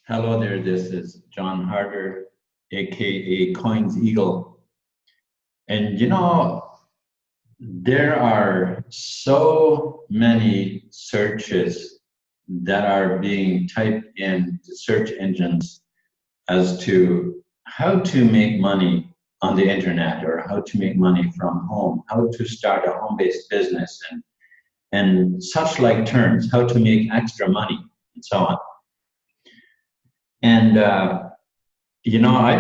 Hello there, this is John Harder, aka Coins Eagle. And there are so many searches that are being typed in the search engines as to how to make money on the internet or how to make money from home, how to start a home-based business and such like terms, how to make extra money and so on. And I've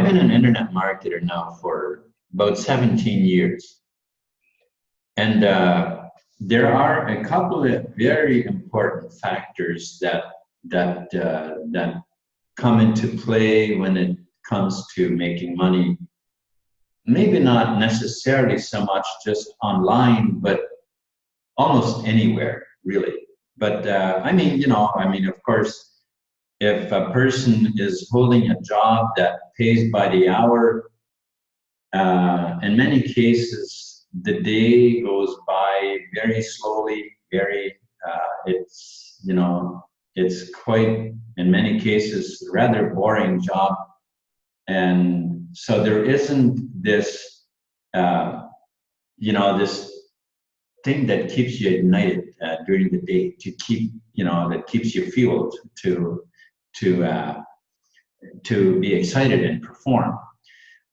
been an internet marketer now for about 17 years. And there are a couple of very important factors that come into play when it comes to making money. Maybe not necessarily so much just online, but almost anywhere, really. But of course, if a person is holding a job that pays by the hour, in many cases, the day goes by very slowly, it's quite, in many cases, rather boring job. And so there isn't this, this thing that keeps you ignited during the day that keeps you fueled to be excited and perform.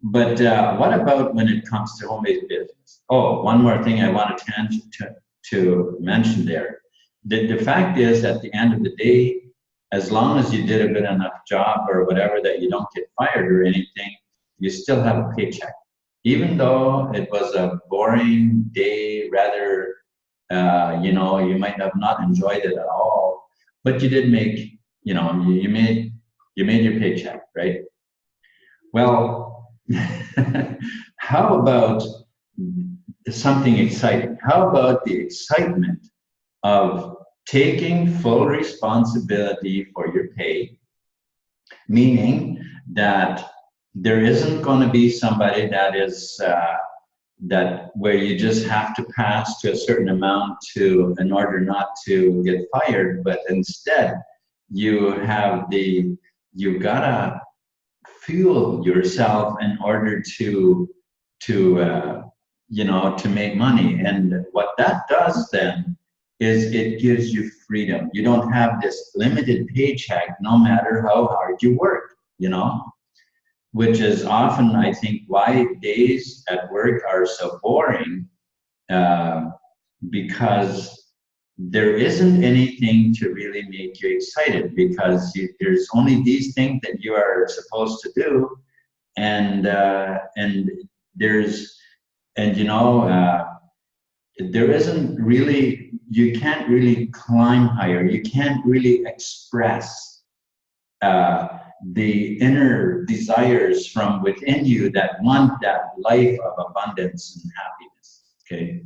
But what about when it comes to home-based business? Oh, one more thing I wanted to mention there. The fact is, at the end of the day, as long as you did a good enough job or whatever, that you don't get fired or anything, you still have a paycheck. Even though it was a boring day, rather, you might have not enjoyed it at all, but you did make, you made your paycheck, right? Well, how about something exciting? How about the excitement of taking full responsibility for your pay, meaning that there isn't going to be somebody that is where you just have to pass to a certain amount in order not to get fired, but instead you've gotta fuel yourself in order to make money. And what that does then is it gives you freedom. You don't have this limited paycheck no matter how hard you work, which is often, I think, why days at work are so boring, because there isn't anything to really make you excited, because there's only these things that you are supposed to do, there isn't really, you can't really climb higher, you can't really express the inner desires from within you that want that life of abundance and happiness, okay?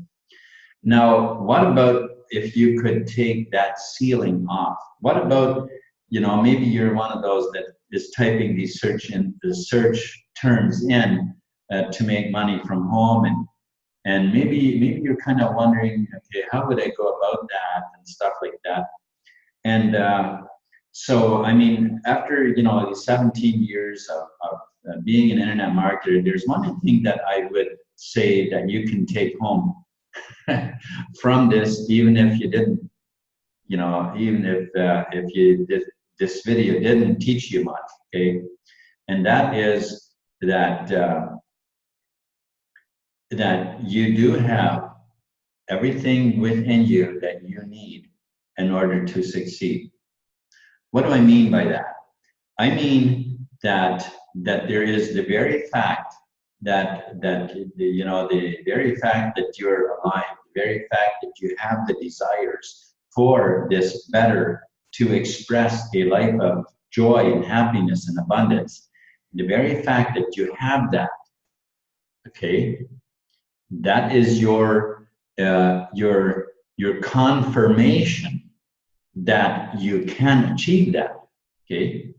Now, what about if you could take that ceiling off? What about, maybe you're one of those that is typing these search terms in to make money from home, and maybe you're kind of wondering, okay, how would I go about that and stuff like that? And so, I mean, after 17 years of being an internet marketer, there's one thing that I would say that you can take home from this, even if you didn't, even if you did, this video didn't teach you much, okay? And that is that that you do have everything within you that you need in order to succeed. What do I mean by that? I mean that there is the very fact that the very fact that you're alive, the very fact that you have the desires for this better, to express a life of joy and happiness and abundance, the very fact that you have that, okay, that is your confirmation that you can achieve that, okay?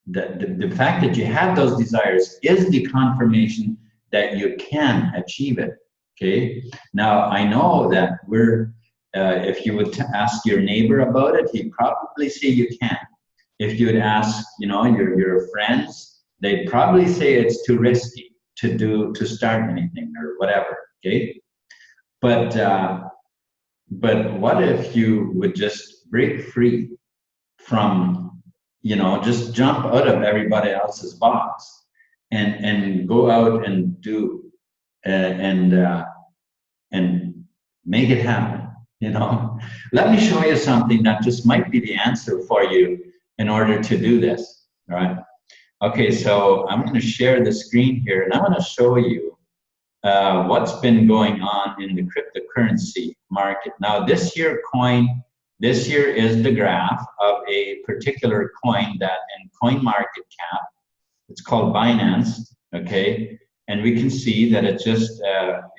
The fact that you have those desires is the confirmation that you can achieve it, okay? Now, I know that if you would ask your neighbor about it, he'd probably say you can. if you would ask, you know, your friends, they'd probably say it's too risky to start anything or whatever. Okay, but what if you would just break free from, you know, just jump out of everybody else's box and go out and do and make it happen, you know. Let me show you something that just might be the answer for you in order to do this, all right? Okay, so I'm going to share the screen here, and I want to show you what's been going on in the cryptocurrency market. Now, this here is the graph of a particular coin that in CoinMarketCap, it's called Binance, okay? And we can see that it just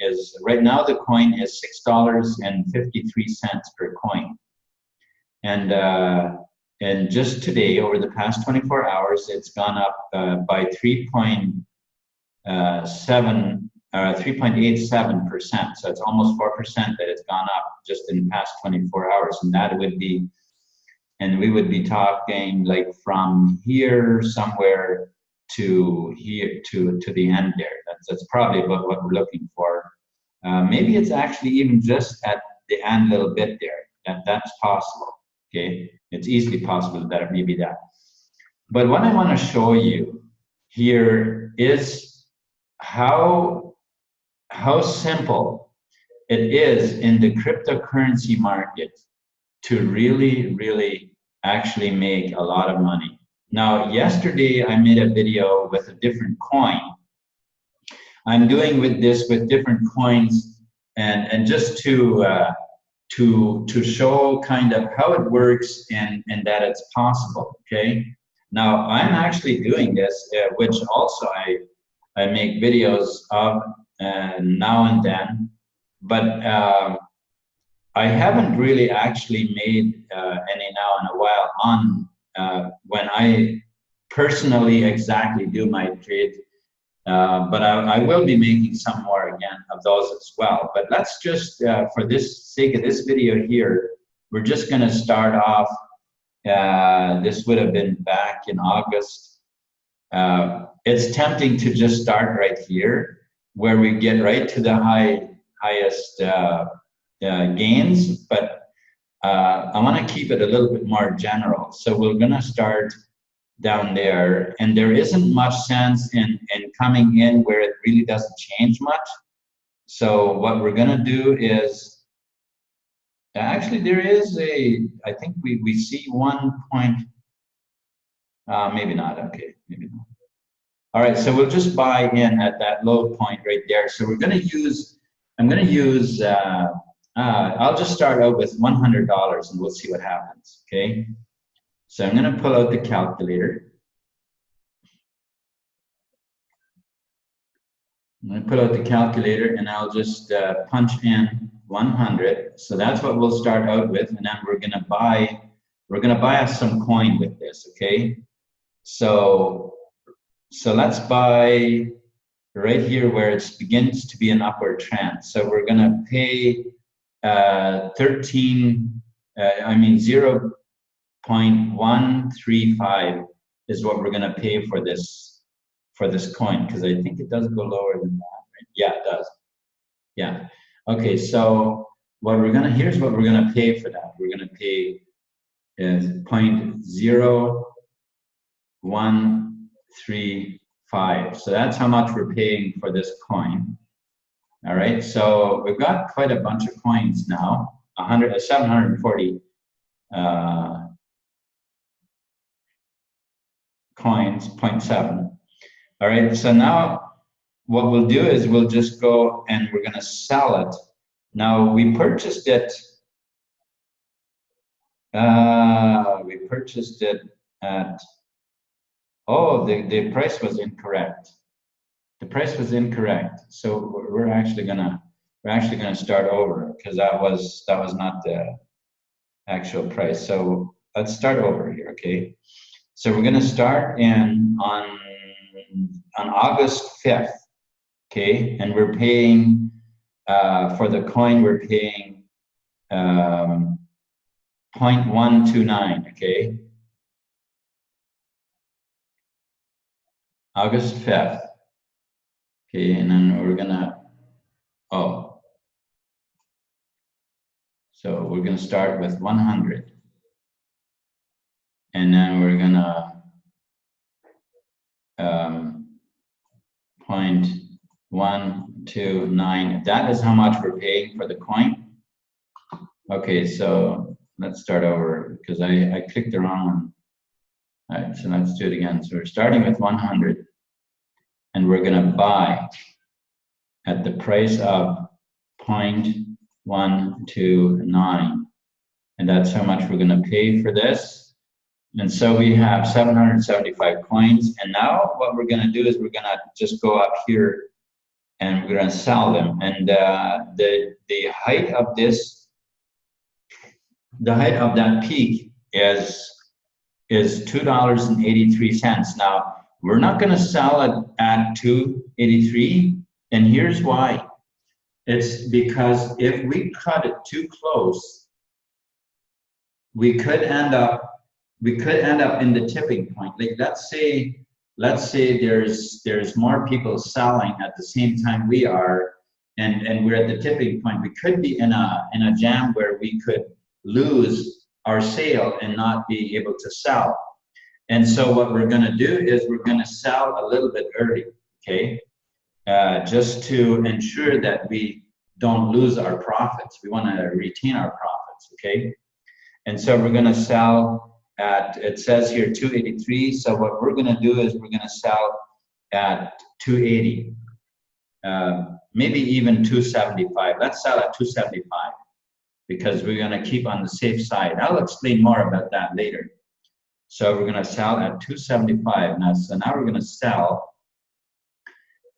is, right now the coin is $6.53 per coin. And just today, over the past 24 hours, it's gone up by 3.87%. So it's almost 4% that it's gone up just in the past 24 hours. And that would be, and we would be talking like from here somewhere to here to the end there. That's probably what we're looking for. Maybe it's actually even just at the end a little bit there. That's possible. Okay, it's easily possible that it may be that. But what I want to show you here is how simple it is in the cryptocurrency market to really actually make a lot of money. Now, yesterday I made a video with a different coin. I'm doing this with different coins, and just to show kind of how it works and that it's possible. Okay. Now I'm actually doing this, which also I make videos of now and then, but I haven't really actually made any now in a while on when I personally exactly do my trade, but I will be making some more again of those as well. But let's just, for this sake of this video here, we're just going to start off. This would have been back in August. It's tempting to just start right here, where we get right to the highest gains, but I want to keep it a little bit more general. So we're going to start down there, and there isn't much sense in coming in where it really doesn't change much. So what we're going to do is, actually there is I think we see 1 point, maybe not, okay, maybe not. All right, so we'll just buy in at that low point right there. So we're going to use, I'm going to use, I'll just start out with $100 and we'll see what happens, okay? So I'm going to pull out the calculator. I'm going to pull out the calculator and I'll just punch in 100. So that's what we'll start out with, and then we're going to buy us some coin with this, okay? So let's buy right here where it begins to be an upward trend. So we're going to pay 0.135 is what we're going to pay for this coin, because I think it does go lower than that, right? Yeah, it does. Yeah. Okay, so here's what we're going to pay for that. We're going to pay 0.0135. So that's how much we're paying for this coin. All right, so we've got quite a bunch of coins now, 740 coins, 0.7. All right, so now what we'll do is we'll just go and we're going to sell it. Now we purchased it. We purchased it at, oh, the price was incorrect. The price was incorrect. So we're actually gonna start over, because that was not the actual price. So let's start over here, okay? So we're gonna start on August 5th, okay? And we're paying for the coin, we're paying 0.129, okay? August 5th. Okay, and then we're gonna, oh, so we're gonna start with 100. And then we're gonna 0.129. That is how much we're paying for the coin. Okay, so let's start over because I clicked the wrong one. All right, so let's do it again. So we're starting with 100 and we're gonna buy at the price of 0.129. And that's how much we're gonna pay for this. And so we have 775 coins. And now what we're gonna do is we're gonna just go up here and we're gonna sell them. And the height of this, the height of that peak is $2.83. Now, we're not gonna sell it at 283, and here's why. It's because if we cut it too close, we could end up in the tipping point. Like let's say there's more people selling at the same time we are, and we're at the tipping point. We could be in a jam where we could lose our sale and not be able to sell. And so what we're going to do is we're going to sell a little bit early, okay? Just to ensure that we don't lose our profits. We want to retain our profits, okay? And so we're going to sell at, it says here 283. So what we're going to do is we're going to sell at 280, maybe even 275. Let's sell at 275 because we're going to keep on the safe side. I'll explain more about that later. So we're going to sell at 275 now. So now we're going to sell,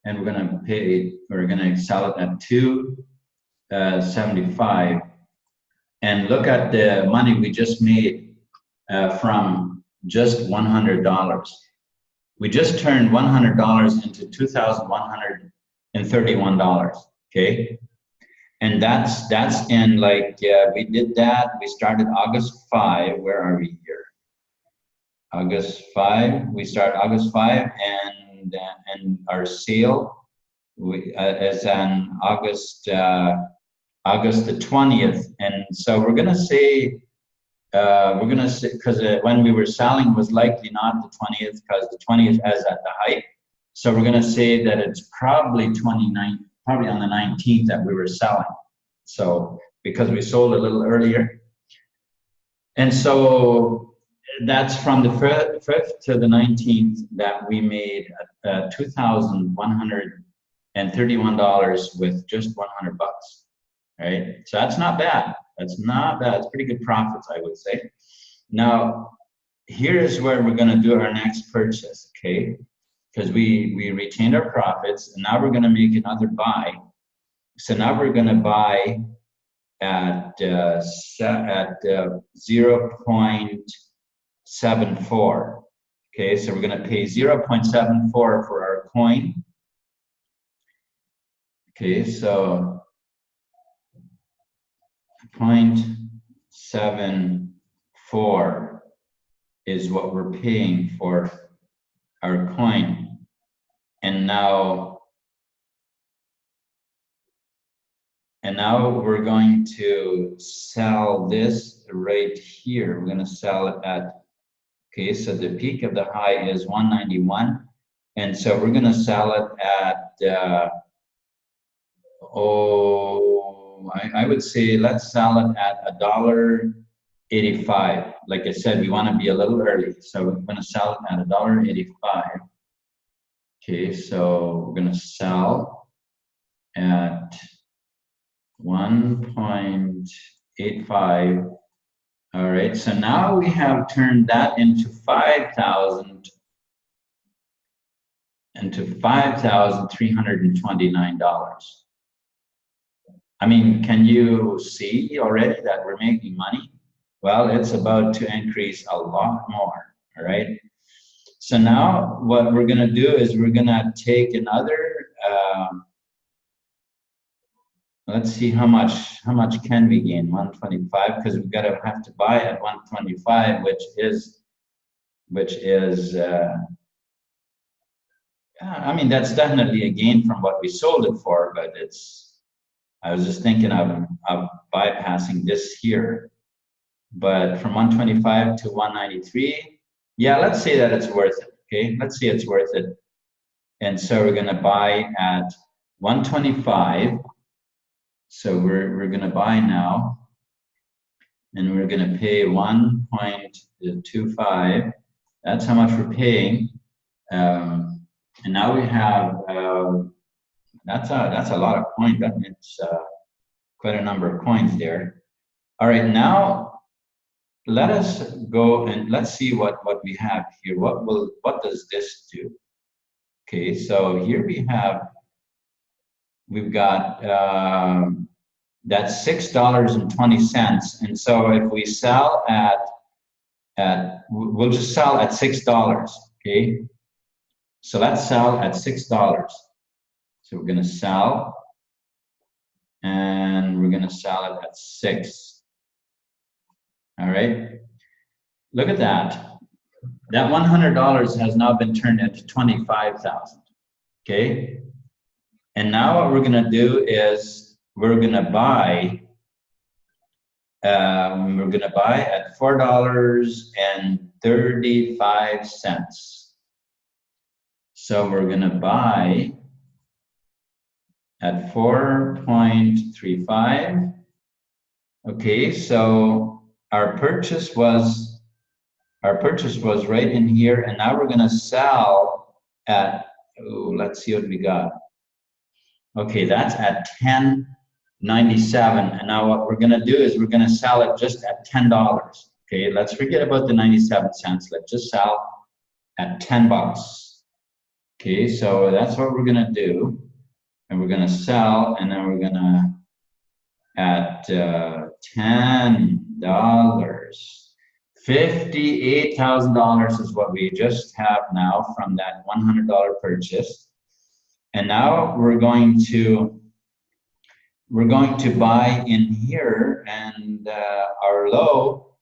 and we're going to pay. We're going to sell it at 275. And look at the money we just made from just $100. We just turned $100 into $2,131. Okay, and that's in like we did that. We started August 5. Where are we here? August 5. We start August 5, and our sale is on August the 20th. And so we're gonna say because when we were selling was likely not the 20th, because the 20th is at the height. So we're gonna say that it's probably probably on the 19th that we were selling. So because we sold a little earlier, and so that's from the 5th to the 19th that we made $2,131 with just 100 bucks, right? So that's not bad. That's not bad. It's pretty good profits, I would say. Now, here's where we're going to do our next purchase, okay? Because we retained our profits, and now we're going to make another buy. So now we're going to buy at 0.74. Okay, so we're going to pay 0.74 for our coin. Okay, so 0.74 is what we're paying for our coin. And now we're going to sell this right here. We're going to sell it at, okay, so the peak of the high is 191. And so we're going to sell it at, I would say let's sell it at $1.85. Like I said, we want to be a little early. So we're going to sell it at $1.85. Okay, so we're going to sell at 1.85. All right, so now we have turned that into $5,329. I mean, can you see already that we're making money? Well, it's about to increase a lot more, all right? So now what we're gonna do is we're gonna take another, let's see how much can we gain, 125, because we've have to buy at 125, which is I mean, that's definitely a gain from what we sold it for, but I was just thinking of bypassing this here. But from 125 to 193, yeah, let's say that it's worth it, okay? Let's say it's worth it. And so we're gonna buy at 125. So we're gonna buy now, and we're gonna pay 1.25. That's how much we're paying. And now we have, that's a lot of coins. That means quite a number of coins there. All right, now let us go and let's see what we have here. What does this do? Okay, so here we've got that's $6.20, and so if we sell we'll just sell at $6. Okay, so let's sell at $6. So we're going to sell, and we're going to sell it at 6. All right, look at that. That $100 has now been turned into $25,000. Okay, and now what we're going to do is we're going to buy. We're going to buy at $4.35. So we're going to buy at 4.35. Okay, so our purchase was right in here, and now we're going to sell at, let's see what we got. Okay, that's at 10.97, and now what we're going to do is we're going to sell it just at $10. Okay, let's forget about the 97 cents. Let's just sell at $10. Okay, so that's what we're going to do, and we're going to sell, and then we're going to at $10. $58,000 is what we just have now from that $100 purchase. And now we're going to buy in here, and our low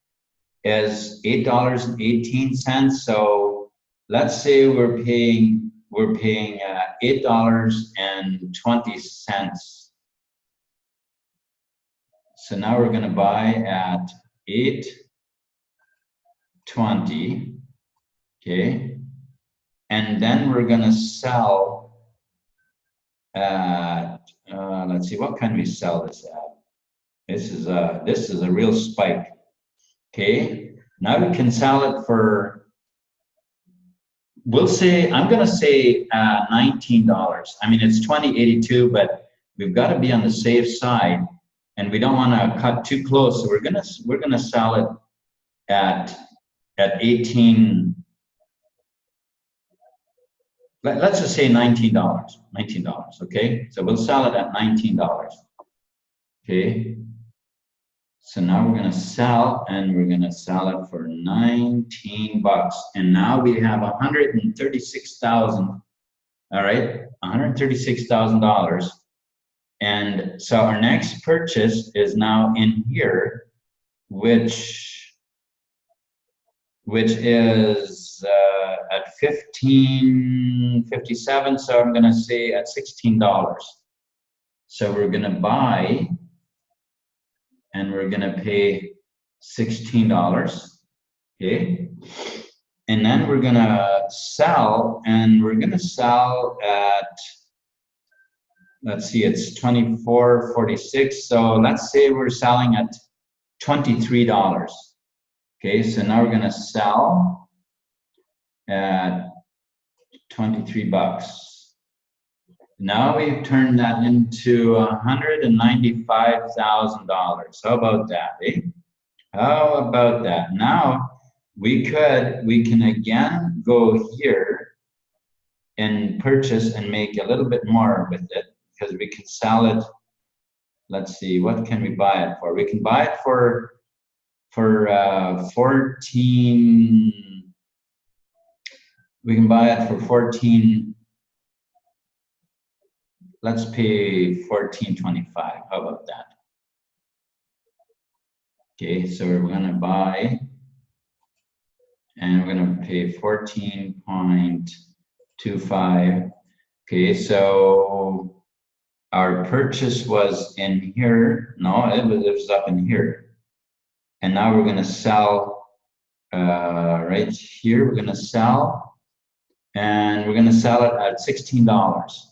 is $8.18. So let's say we're paying $8.20. So now we're going to buy at $8.20, okay, and then we're going to sell at let's see, what can we sell this at? This is a real spike. Okay, now we can sell it for, we'll say, I'm going to say $19. I mean, it's $20.82, but we've got to be on the safe side, and we don't want to cut too close. So we're gonna sell it at 18. Let's just say $19. $19. Okay, so we'll sell it at $19. Okay, so now we're gonna sell, and we're gonna sell it for $19, and now we have 136,000. All right, $136,000. And so our next purchase is now in here, which is at $15.57. So I'm going to say at $16. So we're going to buy, and we're going to pay $16. Okay, and then we're going to sell, and we're going to sell at, let's see, it's $24.46. So let's say we're selling at $23. Okay, so now we're going to sell at $23. Now we've turned that into $195,000. How about that, eh? How about that? Now we can again go here and purchase and make a little bit more with it, because we can sell it. Let's see, what can we buy it for? We can buy it for 14. We can buy it for 14. Let's pay $14.25. How about that? Okay, so we're gonna buy, and we're gonna pay 25. Okay, so our purchase was in here. No, it was up in here. And now we're going to sell right here. We're going to sell, and we're going to sell it at $16.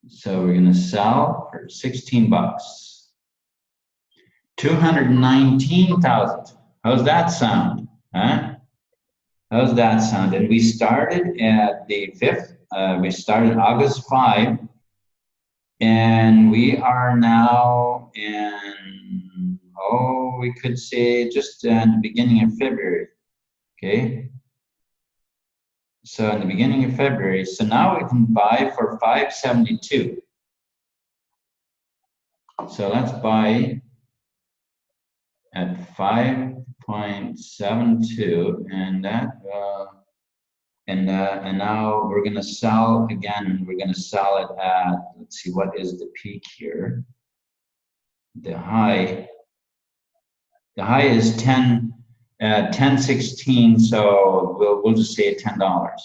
So we're going to sell for 16 bucks. 219,000. How's that sound? Huh? How's that sound? And we started at the 5th. We started August 5. And we are now in, oh, we could say just in the beginning of February. Okay. So in the beginning of February. So now we can buy for $5.72. So let's buy at 5.72, and that and now we're going to sell again. We're going to sell it at, let's see, what is the peak here? The high is 10.16, so we'll just say $10.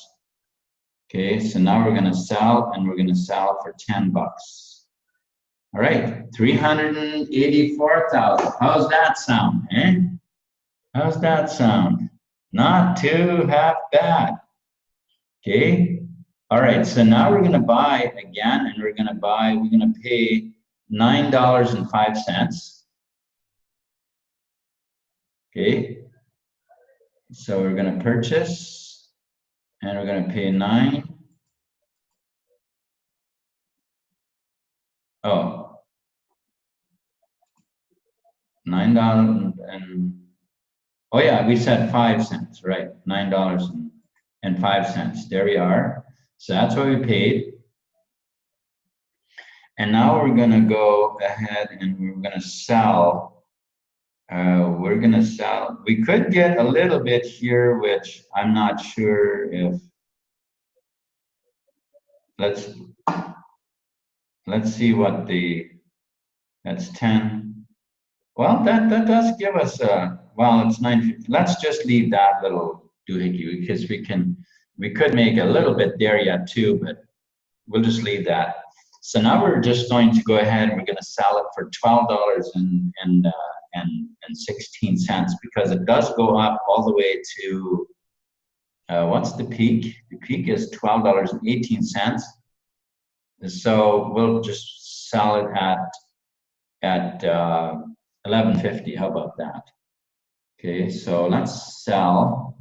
Okay, so now we're going to sell, and we're going to sell for 10 bucks. All right, 384,000. How's that sound, eh? How's that sound? Not too half bad. Okay. All right. So now we're going to buy again, and we're going to pay $9.05. Okay. So we're going to purchase, and we're going to pay $9. Oh, $9 and, oh yeah, we said 5 cents, right? $9.05. There we are. So that's what we paid. And now we're going to go ahead and we're going to sell. We could get a little bit here, which I'm not sure if, let's see what that's 10. Well, that does give us well, it's 950. Let's just leave that little doohickey, because we could make a little bit there yet too, but we'll just leave that. So now we're just going to go ahead and we're going to sell it for $12.16, because it does go up all the way to what's the peak? The peak is $12.18. So we'll just sell it at $11.50. How about that? Okay, so let's sell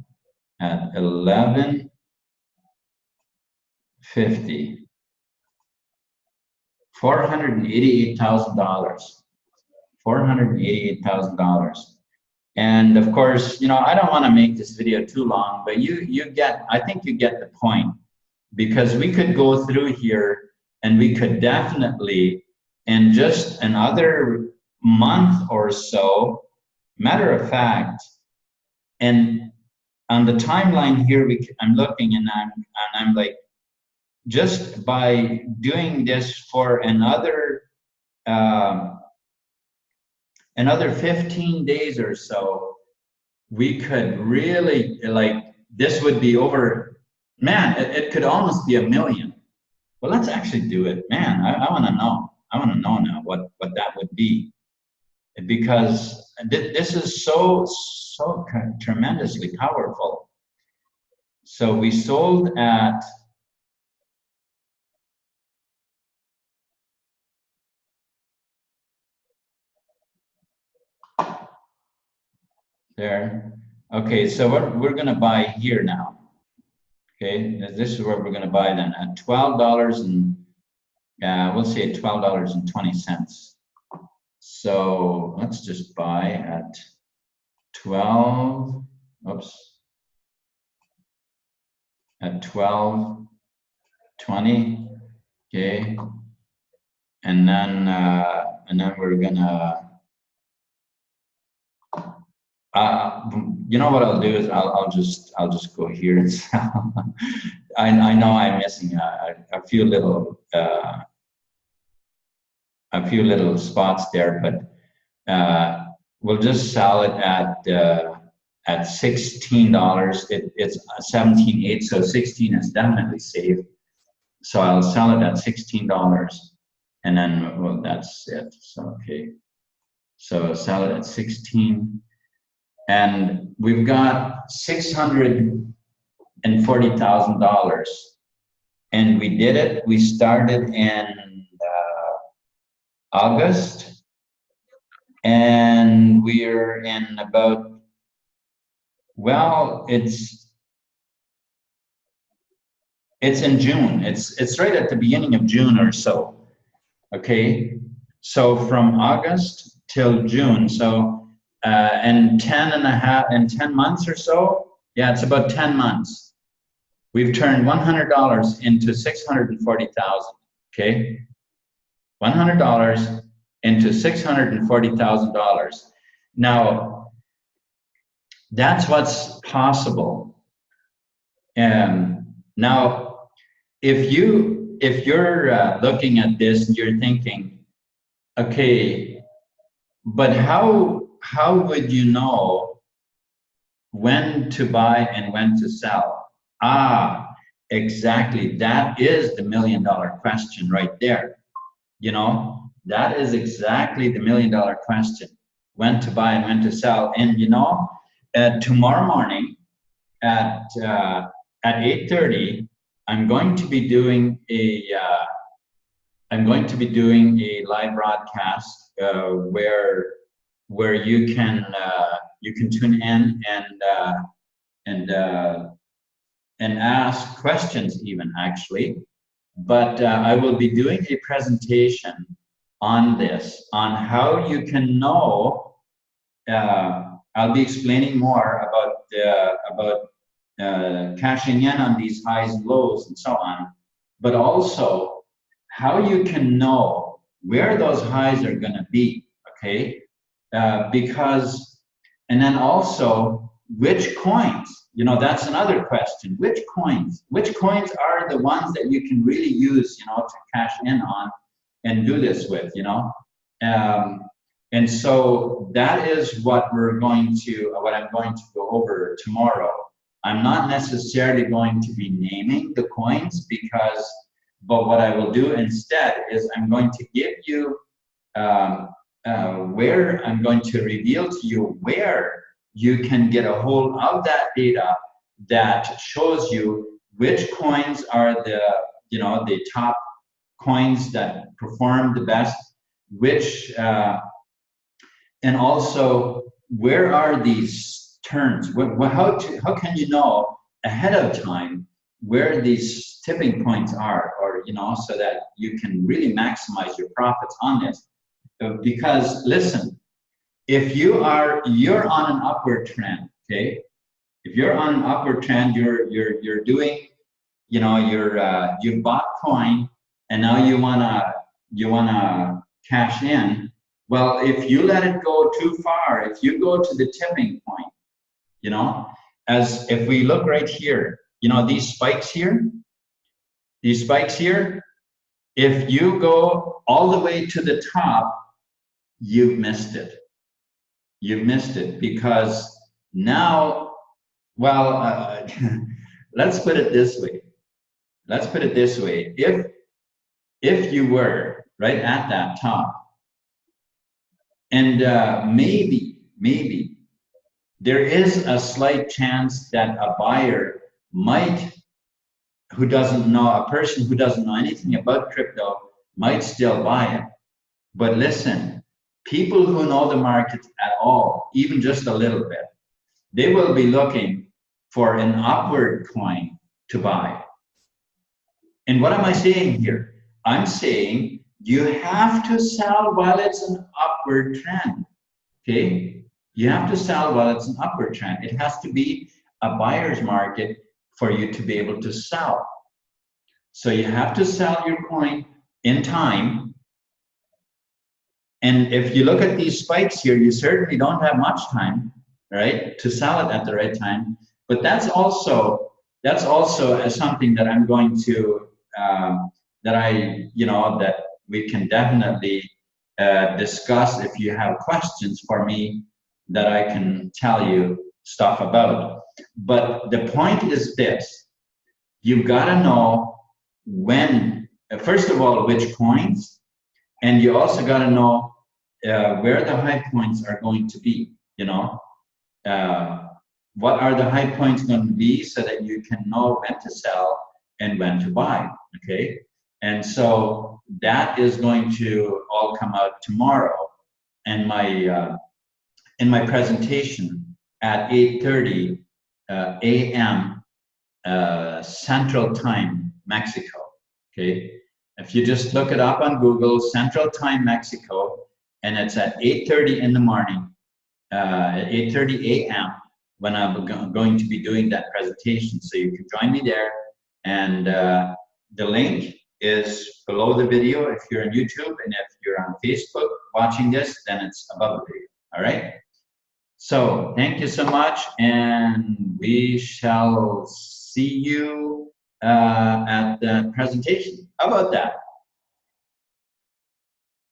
at $11.50. $488,000. $488,000. And of course, I don't want to make this video too long, but I think you get the point, because we could go through here and we could definitely, in just another month or so, matter of fact, and on the timeline here, I'm looking and I'm like, just by doing this for another 15 days or so, we could really, like, this would be over, man, it could almost be $1 million. Well, let's actually do it. Man, I want to know. I want to know now what that would be, because this is so tremendously powerful. So we sold at there. Okay, so we're going to buy here now. Okay, this is what we're going to buy then at $12 and we'll say $12.20. So let's just buy at 12. Oops. At 12.20. Okay, and then we're gonna. You know what I'll do is I'll just go here and sell. I know I'm missing a few little spots there, but we'll just sell it at at $16. It's 17.8, so 16 is definitely safe. So I'll sell it at $16, and then, well, that's it. So, okay. So sell it at 16, and we've got $640,000, and we did it. We started in August, and we're in about, well, it's in June. It's right at the beginning of June or so. Okay, so from August till June, so and 10 months or so, yeah, it's about 10 months. We've turned $100 into $640,000. Okay, $100 into $640,000. Now, that's what's possible. Now, if you're looking at this and you're thinking, okay, but how would you know when to buy and when to sell? Exactly. That is the $1 million question right there. You know, that is exactly the $1 million question: when to buy and when to sell. And you know, tomorrow morning at 8:30, I'm going to be doing a live broadcast where you can tune in and ask questions even, actually. But I will be doing a presentation on this, on how you can know. I'll be explaining more about cashing in on these highs and lows and so on, but also how you can know where those highs are going to be, okay? Because, and then also which coins, you know, that's another question. Which coins are the ones that you can really use, you know, to cash in on and do this with, you know? And so that is what I'm going to go over tomorrow. I'm not necessarily going to be naming the coins but what I will do instead is I'm going to give you where I'm going to reveal to you where you can get a hold of that data that shows you which coins are the top coins that perform the best, and also where are these turns? How can you know ahead of time where these tipping points are, or so that you can really maximize your profits on this? Because listen, if you're on an upward trend, okay? If you're on an upward trend, you're doing, you've bought coin and now you wanna cash in. Well, if you let it go too far, if you go to the tipping point, as if we look right here, these spikes here, if you go all the way to the top, you've missed it. You've missed it, because now, well, let's put it this way. If you were right at that top, and maybe there is a slight chance that a buyer might, a person who doesn't know anything about crypto might still buy it. But listen, people who know the market at all, even just a little bit, they will be looking for an upward coin to buy. And what am I saying here? I'm saying you have to sell while it's an upward trend, okay? You have to sell while it's an upward trend. It has to be a buyer's market for you to be able to sell. So you have to sell your coin in time. And if you look at these spikes here, you certainly don't have much time, right, to sell it at the right time. But that's also something that I'm going to, that we can definitely discuss if you have questions for me that I can tell you. stuff about. But the point is this: you've got to know when, first of all, which coins, and you also got to know where the high points are going to be. You know, what are the high points going to be, so that you can know when to sell and when to buy. Okay, and so that is going to all come out tomorrow, and my in my presentation at 8:30 a.m. Central Time, Mexico. Okay, if you just look it up on Google, Central Time, Mexico, and it's at 8:30 in the morning, at 8:30 a.m. when I'm going to be doing that presentation. So you can join me there, and the link is below the video if you're on YouTube, and if you're on Facebook watching this, then it's above the video. All right. So thank you so much, and we shall see you at the presentation. How about that?